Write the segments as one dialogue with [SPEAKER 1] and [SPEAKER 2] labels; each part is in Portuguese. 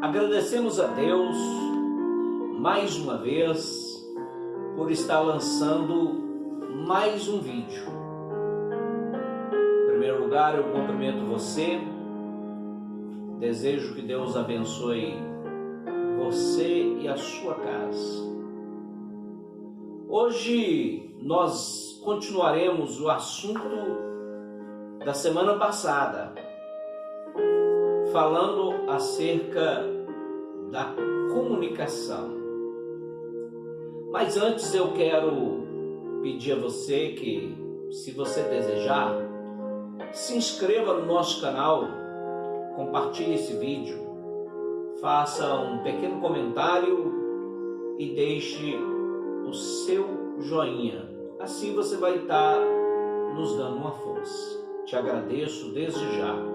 [SPEAKER 1] Agradecemos a Deus mais uma vez por estar lançando mais um vídeo. Em primeiro lugar, eu cumprimento você, desejo que Deus abençoe você e a sua casa. Hoje nós continuaremos o assunto da semana passada, falando acerca da comunicação. Mas antes eu quero pedir a você que, se você desejar, se inscreva no nosso canal, compartilhe esse vídeo, faça um pequeno comentário e deixe o seu joinha. Assim você vai estar nos dando uma força. Te agradeço desde já.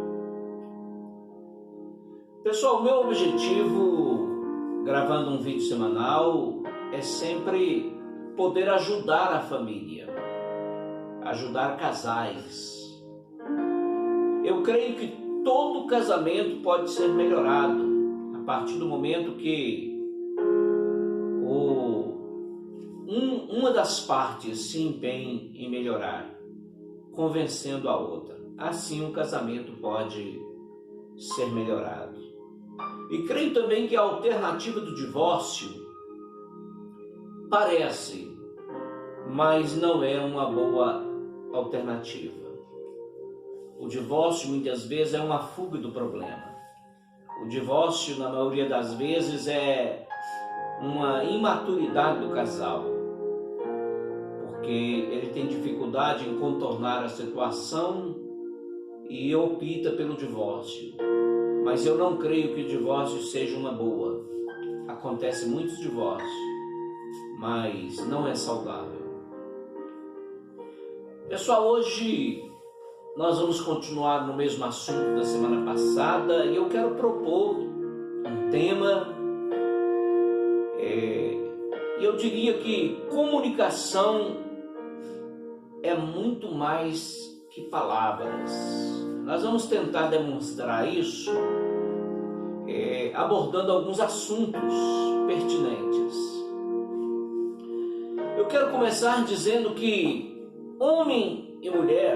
[SPEAKER 1] Pessoal, o meu objetivo, gravando um vídeo semanal, é sempre poder ajudar a família, ajudar casais. Eu creio que todo casamento pode ser melhorado a partir do momento que uma das partes se empenhe em melhorar, convencendo a outra. Assim um casamento pode ser melhorado. E creio também que a alternativa do divórcio parece, mas não é uma boa alternativa. O divórcio muitas vezes é uma fuga do problema. O divórcio, na maioria das vezes, é uma imaturidade do casal, porque ele tem dificuldade em contornar a situação e opta pelo divórcio. Mas eu não creio que o divórcio seja uma boa. Acontece muitos divórcios, mas não é saudável. Pessoal, hoje nós vamos continuar no mesmo assunto da semana passada e eu quero propor um tema. Eu diria que comunicação é muito mais que palavras. Nós vamos tentar demonstrar isso abordando alguns assuntos pertinentes. Eu quero começar dizendo que homem e mulher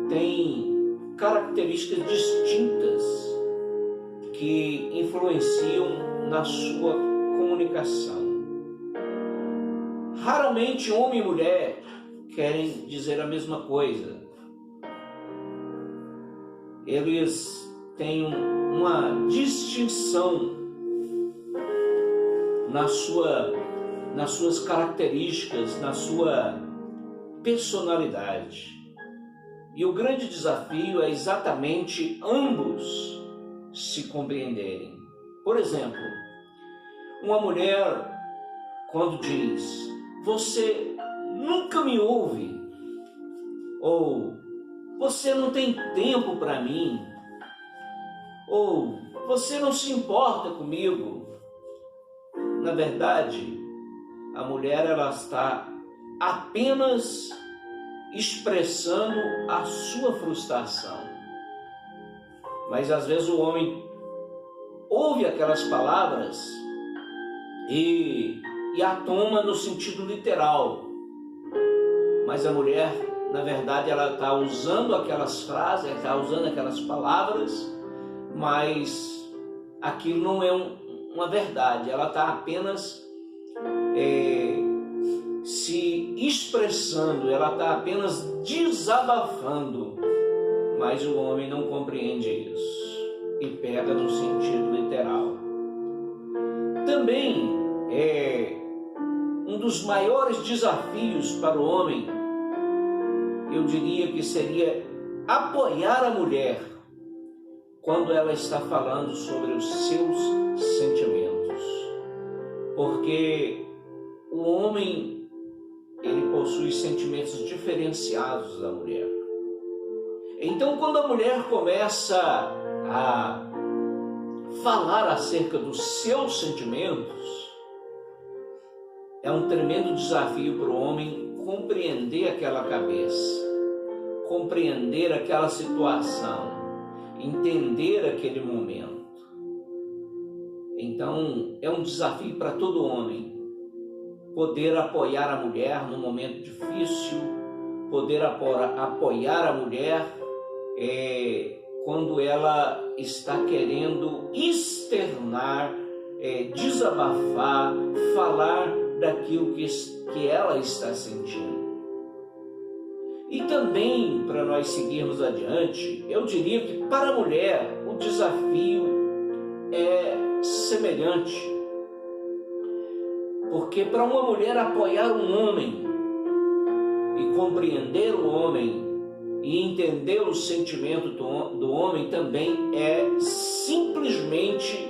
[SPEAKER 1] têm características distintas que influenciam na sua comunicação. Raramente homem e mulher querem dizer a mesma coisa. Eles têm uma distinção nas suas características, na sua personalidade. E o grande desafio é exatamente ambos se compreenderem. Por exemplo, uma mulher, quando diz: "Você nunca me ouve", ou "Você não tem tempo para mim", ou "Você não se importa comigo", na verdade, a mulher ela está apenas expressando a sua frustração. Mas às vezes o homem ouve aquelas palavras e a toma no sentido literal. Mas a mulher, na verdade, ela está usando aquelas frases, ela está usando aquelas palavras, mas aquilo não é uma verdade. Ela está apenas se expressando, ela está apenas desabafando, mas o homem não compreende isso e pega no sentido literal. Também um dos maiores desafios para o homem, eu diria que seria apoiar a mulher quando ela está falando sobre os seus sentimentos, porque o homem ele possui sentimentos diferenciados da mulher. Então, quando a mulher começa a falar acerca dos seus sentimentos, é um tremendo desafio para o homem compreender aquela cabeça, compreender aquela situação, entender aquele momento. Então, é um desafio para todo homem poder apoiar a mulher no momento difícil, poder apoiar a mulher quando ela está querendo externar, desabafar, falar daquilo que ela está sentindo. E também, para nós seguirmos adiante, eu diria que para a mulher o desafio é semelhante. Porque para uma mulher apoiar um homem e compreender o homem e entender o sentimento do homem também é simplesmente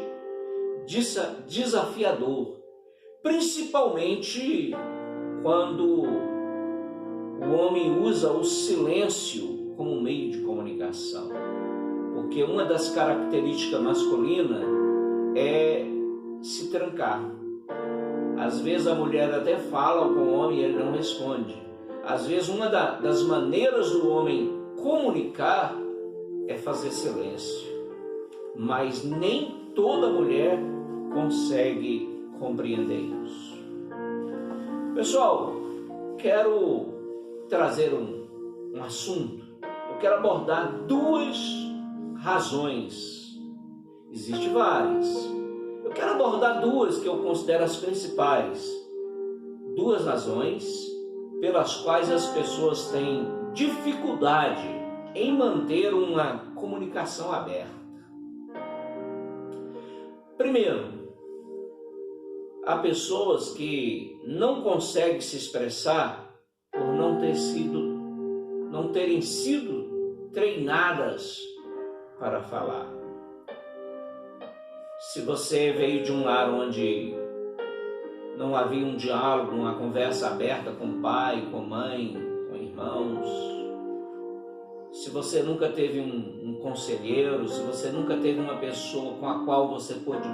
[SPEAKER 1] desafiador. Principalmente quando o homem usa o silêncio como meio de comunicação. Porque uma das características masculinas é se trancar. Às vezes a mulher até fala com o homem e ele não responde. Às vezes uma das maneiras do homem comunicar é fazer silêncio. Mas nem toda mulher consegue compreender isso. Pessoal, quero trazer um assunto. Eu quero abordar duas razões. Existem várias. Eu quero abordar duas que eu considero as principais. Duas razões pelas quais as pessoas têm dificuldade em manter uma comunicação aberta. Primeiro, há pessoas que não conseguem se expressar por não terem sido treinadas para falar. Se você veio de um lar onde não havia um diálogo, uma conversa aberta com pai, com mãe, com irmãos, se você nunca teve um conselheiro, se você nunca teve uma pessoa com a qual você pôde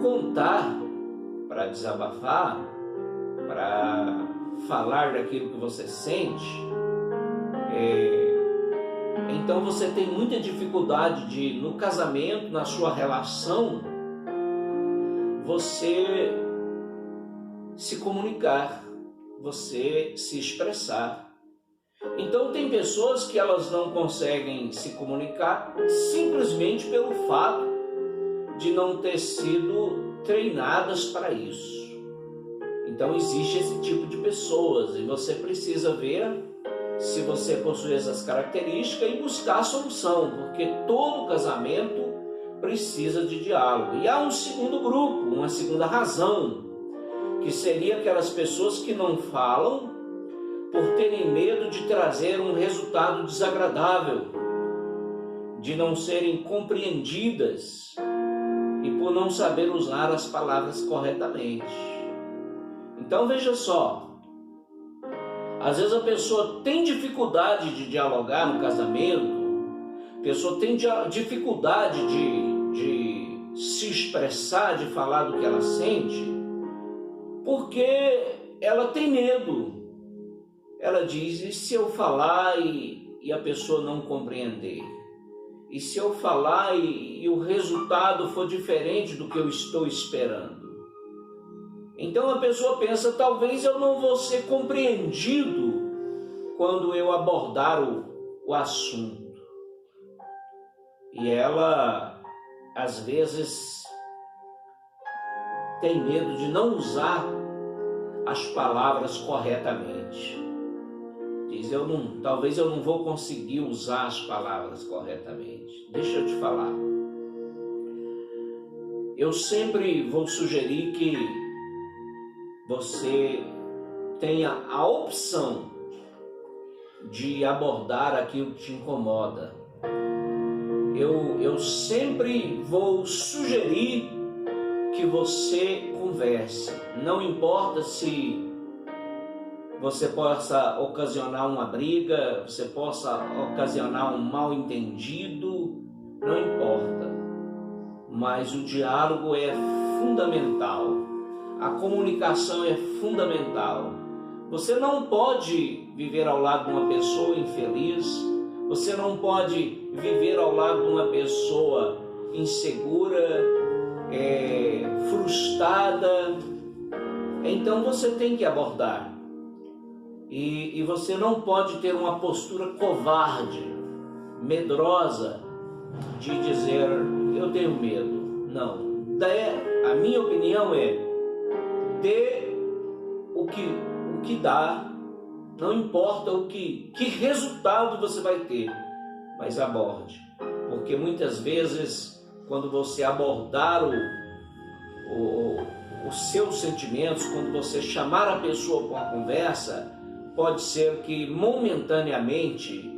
[SPEAKER 1] contar para desabafar, para falar daquilo que você sente, então você tem muita dificuldade de, no casamento, na sua relação, você se comunicar, você se expressar. Então tem pessoas que elas não conseguem se comunicar simplesmente pelo fato de não ter sido treinadas para isso. Então existe esse tipo de pessoas e você precisa ver se você possui essas características e buscar a solução, porque todo casamento precisa de diálogo. E há um segundo grupo, uma segunda razão, que seria aquelas pessoas que não falam por terem medo de trazer um resultado desagradável, de não serem compreendidas e por não saber usar as palavras corretamente. Então veja só, às vezes a pessoa tem dificuldade de dialogar no casamento, a pessoa tem dificuldade de se expressar, de falar do que ela sente, porque ela tem medo. Ela diz, e se eu falar e a pessoa não compreender? E se eu falar e o resultado for diferente do que eu estou esperando? Então a pessoa pensa, talvez eu não vou ser compreendido quando eu abordar o assunto. E ela, às vezes, tem medo de não usar as palavras corretamente. Diz, talvez eu não vou conseguir usar as palavras corretamente. Deixa eu te falar. Eu sempre vou sugerir que você tenha a opção de abordar aquilo que te incomoda. Eu sempre vou sugerir que você converse. Não importa se você possa ocasionar uma briga, você possa ocasionar um mal-entendido, não importa. Mas o diálogo é fundamental. A comunicação é fundamental. Você não pode viver ao lado de uma pessoa infeliz, você não pode viver ao lado de uma pessoa insegura, frustrada, então você tem que abordar. E você não pode ter uma postura covarde, medrosa, de dizer, eu tenho medo. Não. A minha opinião é, dê o que dá, não importa que resultado você vai ter, mas aborde. Porque muitas vezes, quando você abordar os seus sentimentos, quando você chamar a pessoa para uma conversa, pode ser que momentaneamente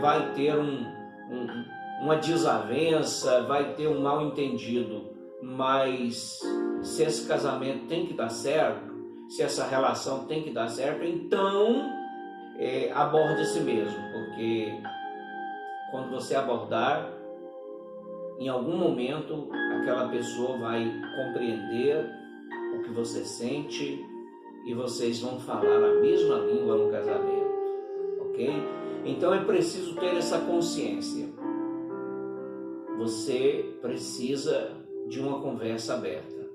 [SPEAKER 1] vai ter uma desavença, vai ter um mal entendido, mas se esse casamento tem que dar certo, se essa relação tem que dar certo, então aborde a si mesmo, porque quando você abordar, em algum momento aquela pessoa vai compreender o que você sente e vocês vão falar a mesma língua no casamento, ok? Então é preciso ter essa consciência. Você precisa de uma conversa aberta.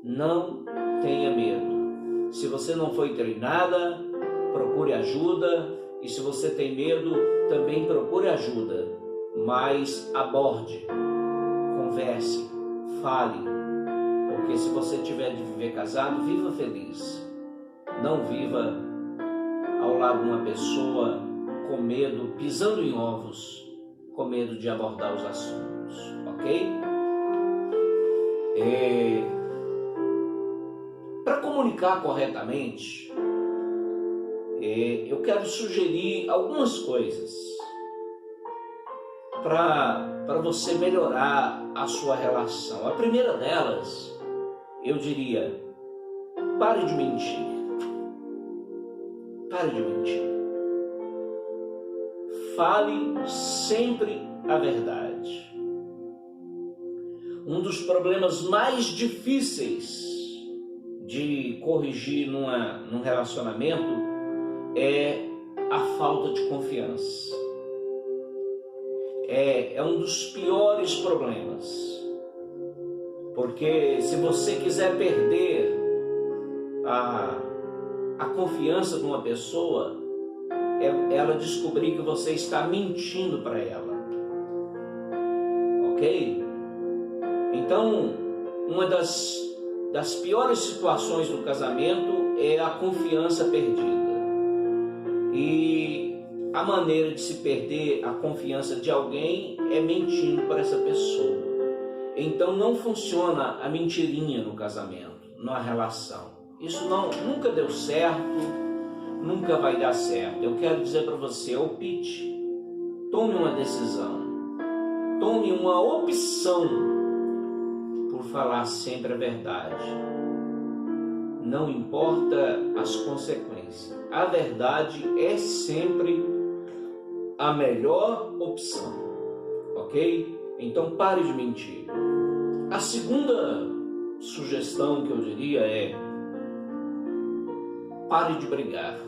[SPEAKER 1] Não tenha medo. Se você não foi treinada, procure ajuda. E se você tem medo, também procure ajuda. Mas aborde, converse, fale. Porque se você tiver de viver casado, viva feliz. Não viva ao lado de uma pessoa com medo, pisando em ovos, com medo de abordar os assuntos, ok? Para comunicar corretamente, eu quero sugerir algumas coisas para você melhorar a sua relação. A primeira delas, eu diria, pare de mentir. Pare de mentir. Fale sempre a verdade. Um dos problemas mais difíceis de corrigir num relacionamento é a falta de confiança. É um dos piores problemas. Porque se você quiser perder a confiança de uma pessoa, ela descobrir que você está mentindo para ela. Ok? Então, uma das piores situações do casamento é a confiança perdida. E a maneira de se perder a confiança de alguém é mentindo para essa pessoa. Então não funciona a mentirinha no casamento, na relação. Isso nunca deu certo, nunca vai dar certo. Eu quero dizer para você, opte, tome uma decisão, tome uma opção por falar sempre a verdade. Não importa as consequências. A verdade é sempre a melhor opção, ok? Então pare de mentir. A segunda sugestão que eu diria é: pare de brigar.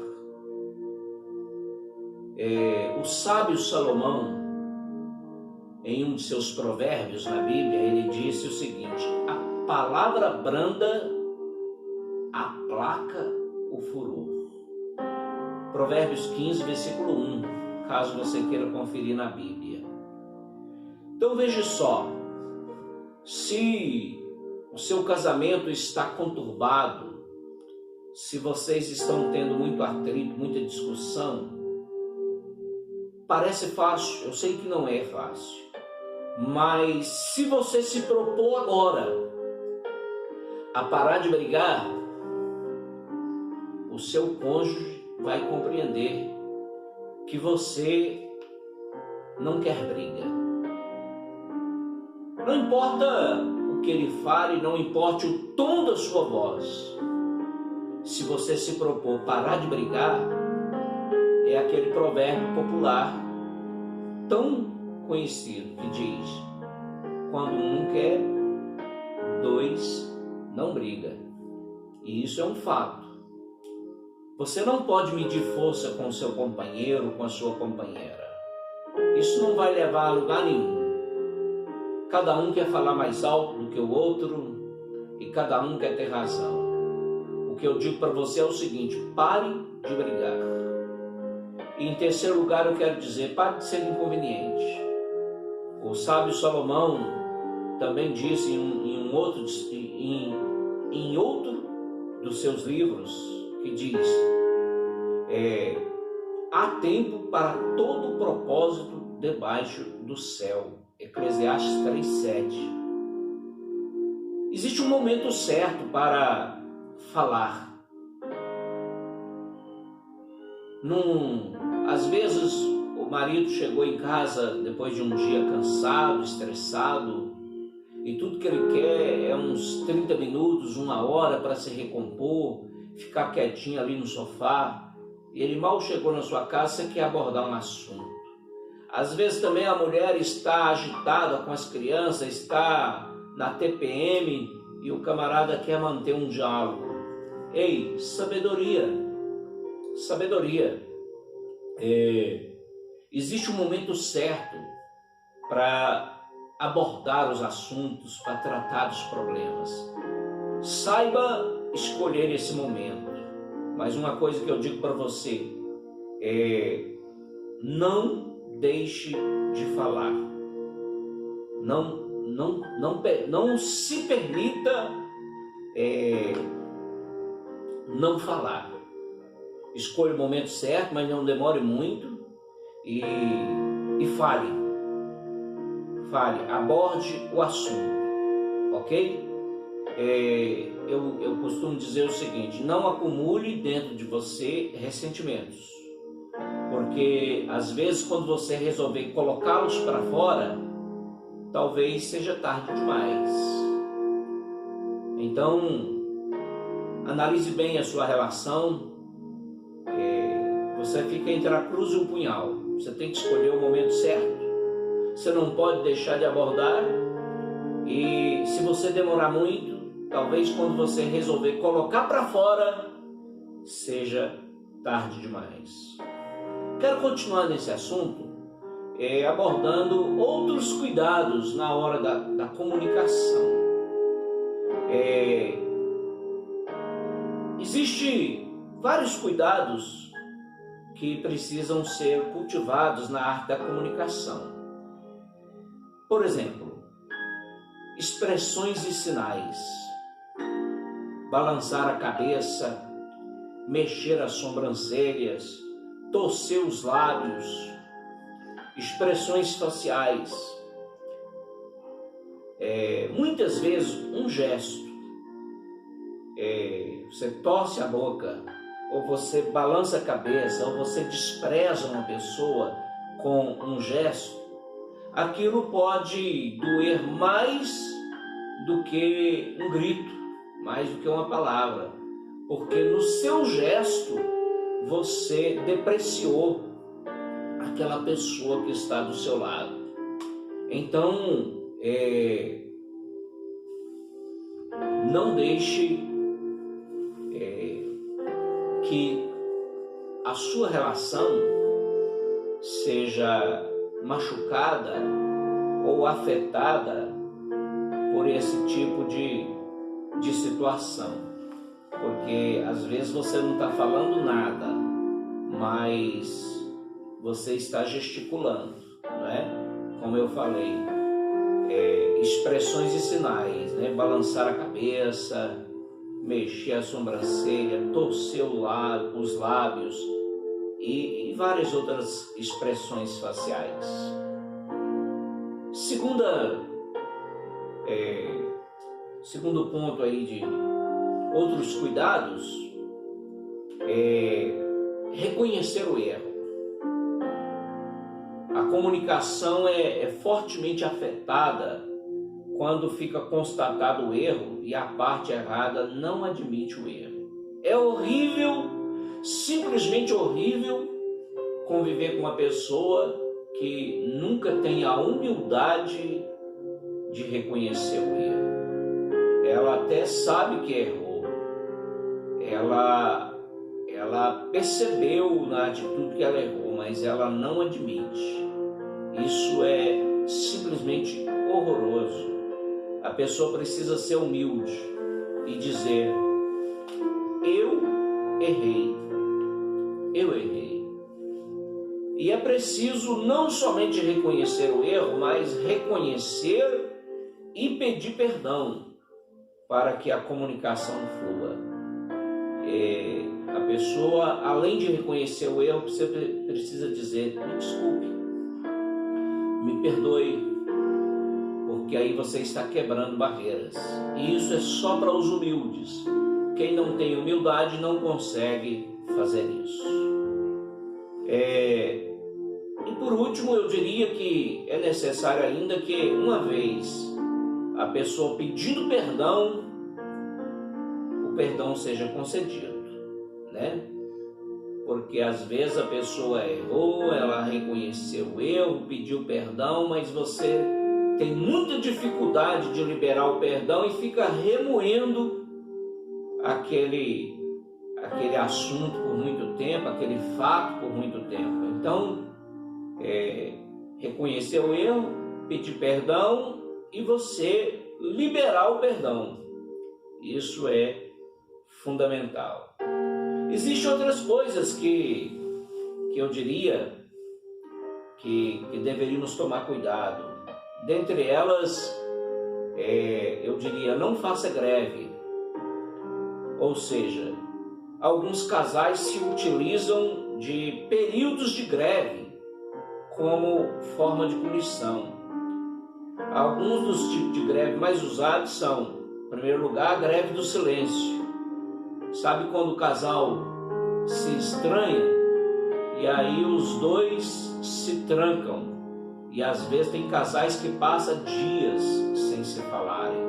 [SPEAKER 1] O sábio Salomão, em um de seus provérbios na Bíblia, ele disse o seguinte: a palavra branda aplaca o furor. Provérbios 15, versículo 1, caso você queira conferir na Bíblia. Então veja só, se o seu casamento está conturbado, se vocês estão tendo muito atrito, muita discussão, parece fácil, eu sei que não é fácil, mas se você se propor agora a parar de brigar, o seu cônjuge vai compreender que você não quer briga. Não importa o que ele fale, não importa o tom da sua voz. Se você se propor parar de brigar, é aquele provérbio popular tão conhecido que diz: quando um quer, dois não briga. E isso é um fato. Você não pode medir força com o seu companheiro, com a sua companheira. Isso não vai levar a lugar nenhum. Cada um quer falar mais alto do que o outro, e cada um quer ter razão. O que eu digo para você é o seguinte: pare de brigar. E em terceiro lugar eu quero dizer, pare de ser inconveniente. O sábio Salomão também disse em outro dos seus livros, que diz, há tempo para todo propósito debaixo do céu. Eclesiastes 3:7. Existe um momento certo para falar. Às vezes o marido chegou em casa depois de um dia cansado, estressado, e tudo que ele quer é uns 30 minutos, 1 hora para se recompor, ficar quietinho ali no sofá, e ele mal chegou na sua casa, você quer abordar um assunto. Às vezes também a mulher está agitada com as crianças, está na TPM, e o camarada quer manter um diálogo. Ei, sabedoria. Existe um momento certo para abordar os assuntos, para tratar dos problemas. Saiba escolher esse momento. Mas uma coisa que eu digo para você não deixe de falar. Não se permita não falar. Escolha o momento certo, mas não demore muito e fale. Aborde o assunto, ok? Eu costumo dizer o seguinte: não acumule dentro de você ressentimentos, porque às vezes quando você resolver colocá-los para fora, talvez seja tarde demais. Então, analise bem a sua relação. Você fica entre a cruz e o punhal. Você tem que escolher o momento certo. Você não pode deixar de abordar. E se você demorar muito, talvez quando você resolver colocar para fora, seja tarde demais. Quero continuar nesse assunto, abordando outros cuidados na hora da comunicação. Existem vários cuidados que precisam ser cultivados na arte da comunicação. Por exemplo, expressões e sinais. Balançar a cabeça, mexer as sobrancelhas, torcer os lábios, expressões faciais. Muitas vezes um gesto, você torce a boca, ou você balança a cabeça, ou você despreza uma pessoa com um gesto, aquilo pode doer mais do que um grito, mais do que uma palavra, porque no seu gesto você depreciou aquela pessoa que está do seu lado. Então, não deixe que a sua relação seja machucada ou afetada por esse tipo de situação, porque às vezes você não está falando nada, mas você está gesticulando, não é? Como eu falei, expressões e sinais, né? Balançar a cabeça, mexer a sobrancelha, torcer os lábios e várias outras expressões faciais. Segundo ponto aí de outros cuidados, reconhecer o erro. A comunicação é fortemente afetada quando fica constatado o erro e a parte errada não admite o erro. É horrível, simplesmente horrível, conviver com uma pessoa que nunca tem a humildade de reconhecer o erro. Ela até sabe que errou, ela percebeu na atitude que ela errou, mas ela não admite. Isso é simplesmente horroroso. A pessoa precisa ser humilde. e dizer: eu errei. Eu errei. E é preciso não somente reconhecer o erro, mas reconhecer e pedir perdão para que a comunicação flua. A pessoa, além de reconhecer o erro, você precisa dizer: me desculpe, me perdoe, porque aí você está quebrando barreiras. E isso é só para os humildes. Quem não tem humildade não consegue fazer isso. E por último, eu diria que é necessário ainda que, uma vez a pessoa pedindo perdão, o perdão seja concedido, né? Porque às vezes a pessoa errou, ela reconheceu o erro, pediu perdão, mas você tem muita dificuldade de liberar o perdão e fica remoendo aquele assunto por muito tempo, aquele fato por muito tempo. Então, reconhecer o erro, pedir perdão e você liberar o perdão. Isso é fundamental. Existem outras coisas que eu diria que deveríamos tomar cuidado. Dentre elas, eu diria: não faça greve. Ou seja, alguns casais se utilizam de períodos de greve como forma de punição. Alguns dos tipos de greve mais usados são, em primeiro lugar, a greve do silêncio. Sabe quando o casal se estranha e aí os dois se trancam? E às vezes tem casais que passam dias sem se falarem.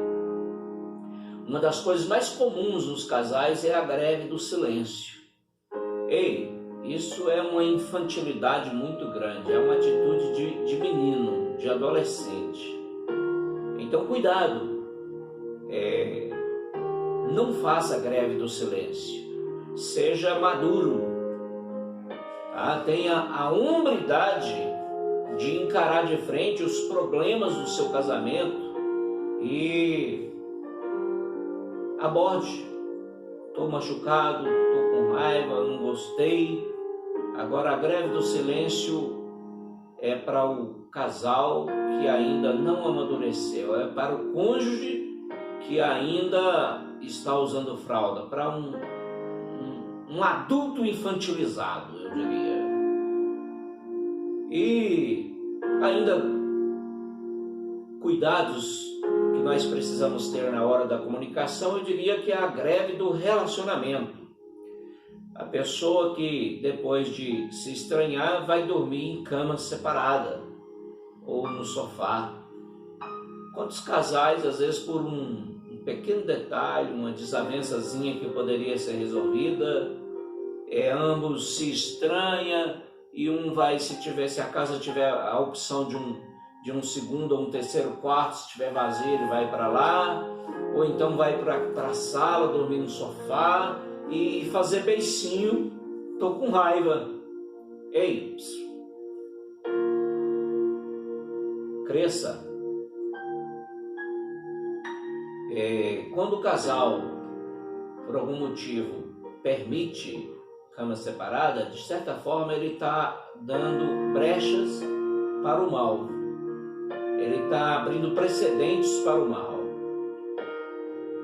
[SPEAKER 1] Uma das coisas mais comuns nos casais é a greve do silêncio. Isso é uma infantilidade muito grande, é uma atitude de menino, de adolescente. Então, cuidado, não faça greve do silêncio, seja maduro, tá? Tenha a hombridade de encarar de frente os problemas do seu casamento e aborde. Estou machucado, estou com raiva, não gostei. Agora, a greve do silêncio é para o casal que ainda não amadureceu, é para o cônjuge que ainda está usando fralda, para um adulto infantilizado, eu diria. E ainda cuidados que nós precisamos ter na hora da comunicação, eu diria que é a greve do relacionamento. A pessoa que, depois de se estranhar, vai dormir em cama separada ou no sofá. Quantos casais, às vezes por um pequeno detalhe, uma desavençazinha que poderia ser resolvida, ambos se estranham e um vai, se a casa tiver a opção de um segundo ou um terceiro quarto, se estiver vazio ele vai para lá, ou então vai para a sala, dormir no sofá e fazer beicinho. Tô com raiva. Ei, cresça. Quando o casal, por algum motivo, permite cama separada, de certa forma ele está dando brechas para o mal. Ele está abrindo precedentes para o mal.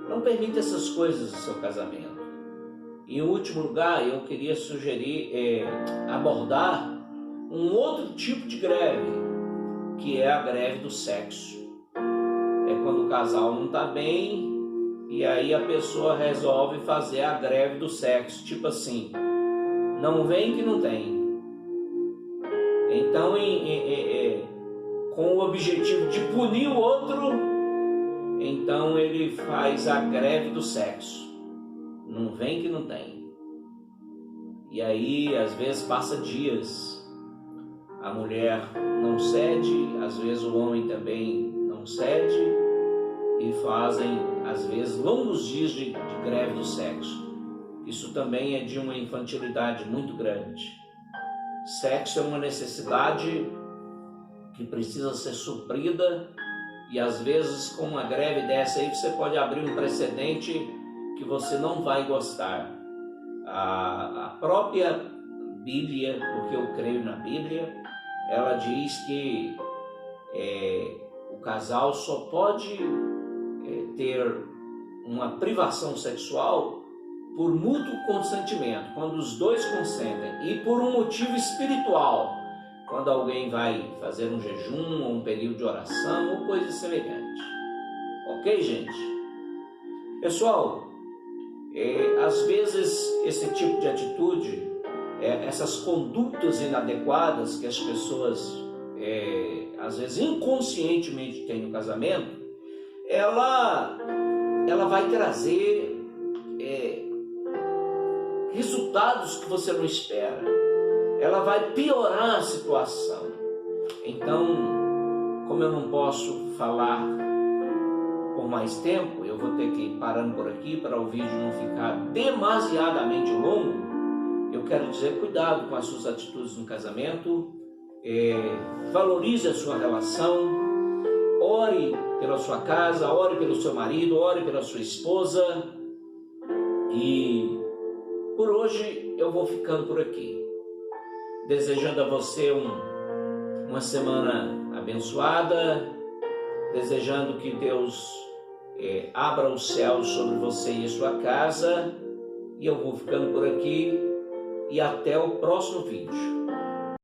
[SPEAKER 1] Não permita essas coisas no seu casamento. Em último lugar, eu queria sugerir abordar um outro tipo de greve, que é a greve do sexo. É quando o casal não está bem e aí a pessoa resolve fazer a greve do sexo, tipo assim: não vem que não tem. Então, com o objetivo de punir o outro, então ele faz a greve do sexo. Não vem que não tem. E aí, às vezes, passa dias. A mulher não cede, às vezes o homem também não cede. E fazem, às vezes, longos dias de greve do sexo. Isso também é de uma infantilidade muito grande. Sexo é uma necessidade que precisa ser suprida. E às vezes, com uma greve dessa aí, você pode abrir um precedente que você não vai gostar. A própria Bíblia, porque eu creio na Bíblia, ela diz que o casal só pode ter uma privação sexual por mútuo consentimento, quando os dois consentem, e por um motivo espiritual, quando alguém vai fazer um jejum, ou um período de oração, ou coisa semelhante. Ok, gente? Pessoal, às vezes esse tipo de atitude, essas condutas inadequadas que as pessoas, às vezes inconscientemente têm no casamento, ela vai trazer resultados que você não espera. Ela vai piorar a situação. Então, como eu não posso falar por mais tempo, eu vou ter que ir parando por aqui para o vídeo não ficar demasiadamente longo. Eu quero dizer, cuidado com as suas atitudes no casamento, valorize a sua relação, ore pela sua casa, ore pelo seu marido, ore pela sua esposa. E por hoje eu vou ficando por aqui, desejando a você uma semana abençoada, desejando que Deus abra os céus sobre você e a sua casa. E eu vou ficando por aqui e até o próximo vídeo.